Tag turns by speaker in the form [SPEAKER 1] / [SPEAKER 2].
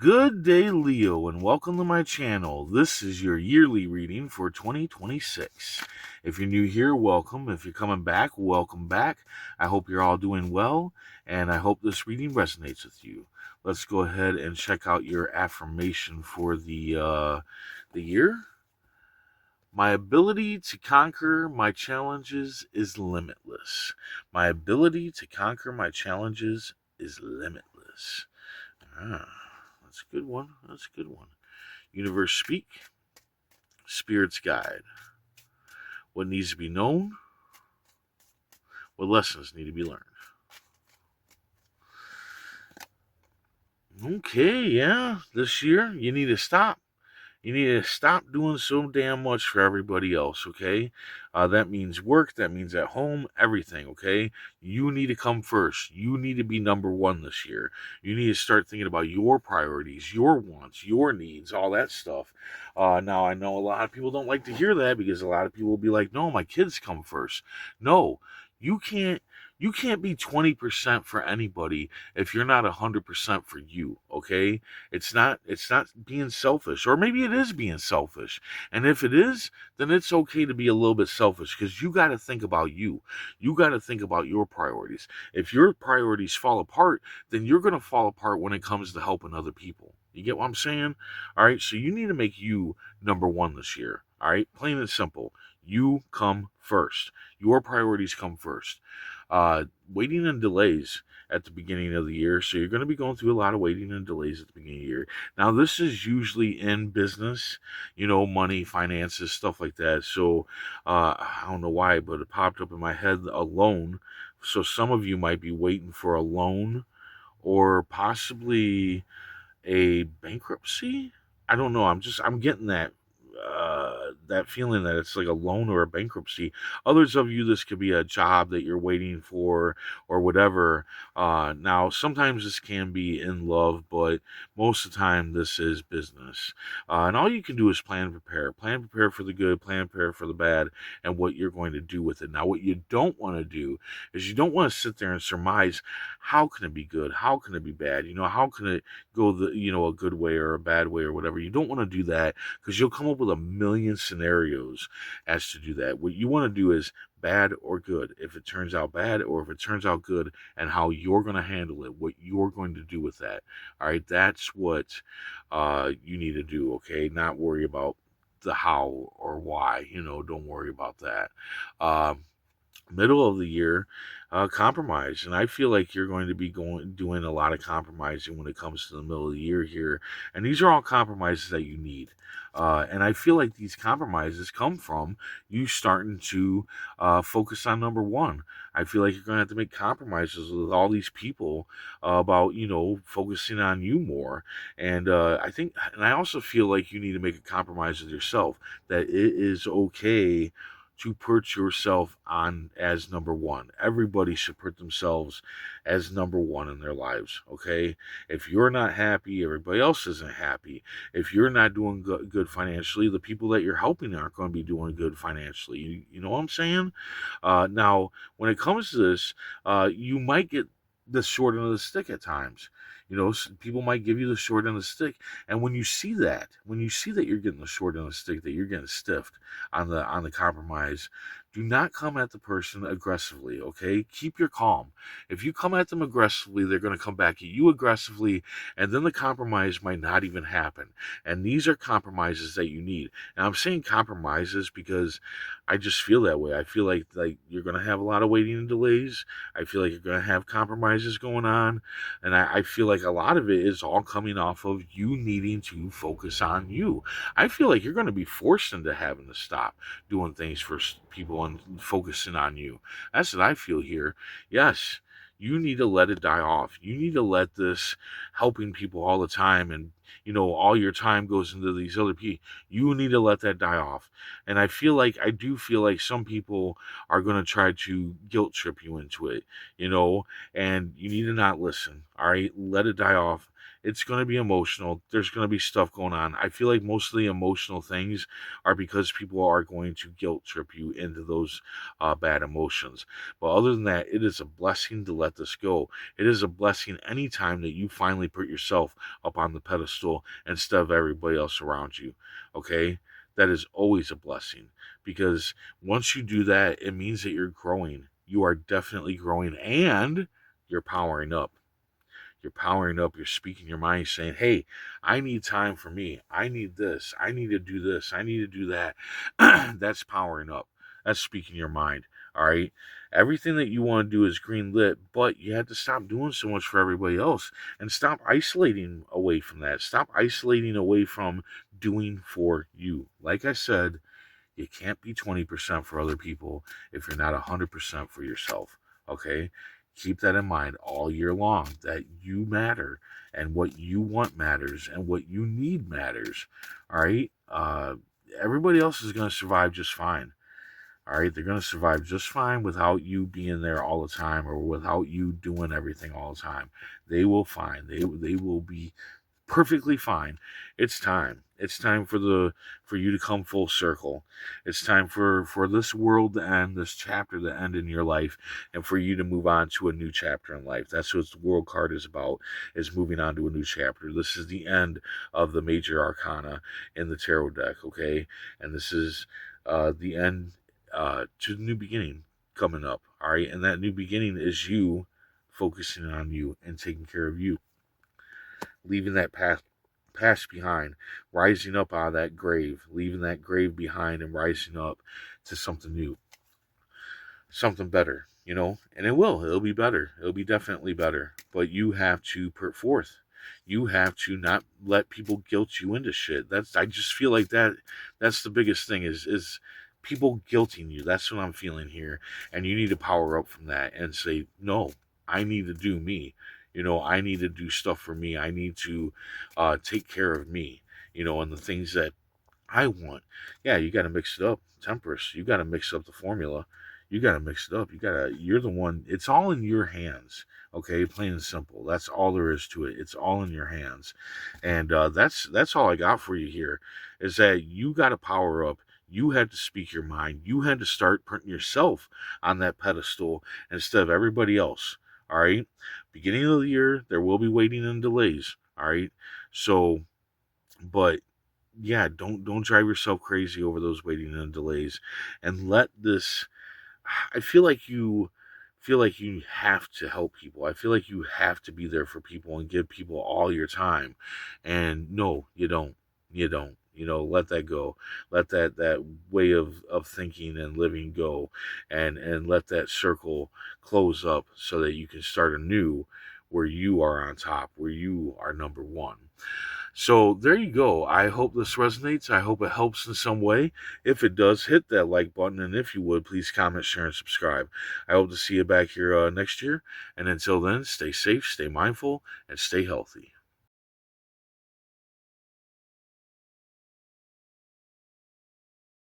[SPEAKER 1] Good day, Leo, and welcome to my channel. This is your yearly reading for 2026. If you're new here, welcome. If you're coming back, welcome back. I hope you're all doing well, and I hope this reading resonates with you. Let's go ahead and check out your affirmation for the year. My ability to conquer my challenges is limitless. My ability to conquer my challenges is limitless. Ah. That's a good one. That's a good one. Universe speak. Spirits guide. What needs to be known? What lessons need to be learned? Okay, yeah. This year, you need to stop. You need to stop doing so damn much for everybody else, okay? That means work, that means at home, everything, okay? You need to come first. You need to be number one this year. You need to start thinking about your priorities, your wants, your needs, all that stuff. Now, I know a lot of people don't like to hear that because a lot of people will be like, no, my kids come first. No, you can't. You can't be 20% for anybody if you're not 100% for you, okay? It's not being selfish, or maybe it is being selfish. And if it is, then it's okay to be a little bit selfish because you got to think about you. You got to think about your priorities. If your priorities fall apart, then you're going to fall apart when it comes to helping other people. You get what I'm saying? All right, so you need to make you number one this year. All right, plain and simple. You come first. Your priorities come first. Waiting and delays at the beginning of the year. So you're going to be going through a lot of waiting and delays at the beginning of the year. Now, this is usually in business, money, finances, stuff like that. So I don't know why, but it popped up in my head, a loan. So some of you might be waiting for a loan or possibly a bankruptcy. I don't know. I'm getting that feeling that it's like a loan or a bankruptcy. Others of you, this could be a job that you're waiting for or whatever. Now, sometimes this can be in love, but most of the time this is business. And all you can do is plan and prepare. Plan and prepare for the good, plan and prepare for the bad, and what you're going to do with it. Now, what you don't want to do is you don't want to sit there and surmise how can it be good, how can it be bad, how can it go a good way or a bad way or whatever. You don't want to do that because you'll come up with a million scenarios as to do that. What you want to do is bad or good. If it turns out bad or if it turns out good, and how you're going to handle it, what you're going to do with that. All right, that's what you need to do. Okay, not worry about the how or why. Don't worry about that. Middle of the year, compromise, and I feel like you're going to be doing a lot of compromising when it comes to the middle of the year here, and these are all compromises that you need. And I feel like these compromises come from you starting to focus on number one. I feel like you're going to have to make compromises with all these people about focusing on you more. And I also feel like you need to make a compromise with yourself that it is okay to put yourself on as number one. Everybody should put themselves as number one in their lives, okay? If you're not happy, everybody else isn't happy. If you're not doing good financially, the people that you're helping aren't going to be doing good financially. You know what I'm saying? Now, when it comes to this, you might get the short end of the stick at times. People might give you the short end of the stick, and when you see that you're getting the short end of the stick, that you're getting stiffed on the compromise, do not come at the person aggressively, okay? Keep your calm. If you come at them aggressively, they're going to come back at you aggressively, and then the compromise might not even happen. And these are compromises that you need. And I'm saying compromises because I just feel that way. I feel like you're going to have a lot of waiting and delays. I feel like you're going to have compromises going on. And I feel like a lot of it is all coming off of you needing to focus on you. I feel like you're going to be forced into having to stop doing things for people and focusing on you. That's what I feel here. Yes, you need to let it die off. You need to let this helping people all the time and all your time goes into these other people. You need to let that die off. And I do feel like some people are going to try to guilt trip you into it, and you need to not listen. All right, let it die off. It's going to be emotional. There's going to be stuff going on. I feel like most of the emotional things are because people are going to guilt trip you into those bad emotions. But other than that, it is a blessing to let this go. It is a blessing anytime that you finally put yourself up on the pedestal instead of everybody else around you. Okay? That is always a blessing, because once you do that, it means that you're growing. You are definitely growing, and you're powering up. You're powering up. You're speaking your mind, saying, hey, I need time for me. I need this. I need to do this. I need to do that. That's powering up. That's speaking your mind. All right. Everything that you want to do is green lit, but you have to stop doing so much for everybody else and stop isolating away from that. Stop isolating away from doing for you. Like I said, you can't be 20% for other people if you're not 100% for yourself. Okay? Keep that in mind all year long, that you matter, and what you want matters, and what you need matters. All right? Everybody else is going to survive just fine. All right? They're going to survive just fine without you being there all the time, or without you doing everything all the time. They will find. They will be perfectly fine. It's time. It's time for you to come full circle. It's time for this world to end, this chapter to end in your life, and for you to move on to a new chapter in life. That's what the world card is about, is moving on to a new chapter. This is the end of the major arcana in the tarot deck, okay? And this is the end to the new beginning coming up, all right? And that new beginning is you focusing on you and taking care of you, leaving that past behind, rising up out of that grave, leaving that grave behind and rising up to something new, something better, and it'll be better. It'll be definitely better. But you have to put forth. You have to not let people guilt you into shit. I just feel like that's the biggest thing is people guilting you. That's what I'm feeling here. And you need to power up from that and say, no, I need to do me. I need to do stuff for me. I need to take care of me, and the things that I want. Yeah, you got to mix it up. Temperance, you got to mix up the formula. You got to mix it up. You're the one. It's all in your hands. Okay, plain and simple. That's all there is to it. It's all in your hands. And that's all I got for you here, is that you got to power up. You had to speak your mind. You had to start putting yourself on that pedestal instead of everybody else. All right. Beginning of the year, there will be waiting and delays. All right. So, but yeah, don't drive yourself crazy over those waiting and delays, and let this. I feel like you have to help people. I feel like you have to be there for people and give people all your time. And no, you don't. You don't. Let that go. Let that way of thinking and living go, and let that circle close up so that you can start anew where you are on top, where you are number one. So there you go. I hope this resonates. I hope it helps in some way. If it does, hit that like button. And if you would, please comment, share, and subscribe. I hope to see you back here next year. And until then, stay safe, stay mindful, and stay healthy.